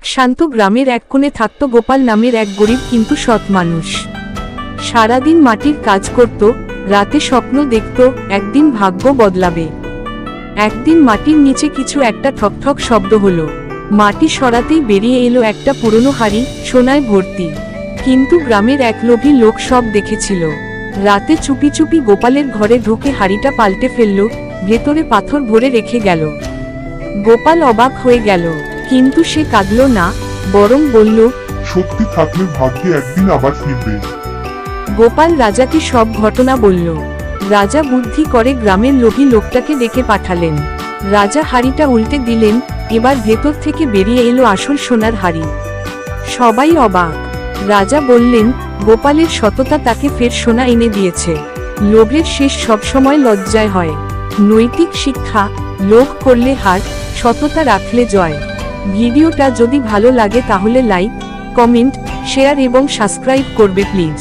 এক শান্ত গ্রামের এক কোণে থাকত গোপাল নামের এক গরিব কিন্তু সৎ মানুষ। সারাদিন মাটির কাজ করত, রাতে স্বপ্ন দেখত একদিন ভাগ্য বদলাবে। একদিন মাটির নিচে কিছু একটা ঠকঠক শব্দ হলো। মাটি সরাতেই বেরিয়ে এলো একটা পুরনো হাড়ি, সোনায় ভর্তি। কিন্তু গ্রামের এক লোভী লোক সব দেখেছিল। রাতে চুপি চুপি গোপালের ঘরে ঢুকে হাড়িটা পাল্টে ফেলল, ভেতরে পাথর ভরে রেখে গেল। গোপাল অবাক হয়ে গেল, কিন্তু সে কাঁদল না, বরং বলল, শক্তি থাকলে ভাগ্যে একদিন আবার ফিরবে। গোপাল রাজাকে সব ঘটনা বলল। রাজা বুদ্ধি করে গ্রামের লোভী লোকটাকে ডেকে পাঠালেন। রাজা হাড়িটা উল্টে দিলেন, এবার ভেতর থেকে বেরিয়ে এলো আসল সোনার হাড়ি। সবাই অবাক। রাজা বললেন, গোপালের সততা তাকে ফের সোনা এনে দিয়েছে। লোভের শেষ সবসময় লজ্জায় হয়। নৈতিক শিক্ষা, লোভ করলে হার, সততা রাখলে জয়। ভিডিওটা যদি ভালো লাগে তাহলে লাইক, কমেন্ট, শেয়ার এবং সাবস্ক্রাইব করবে প্লিজ।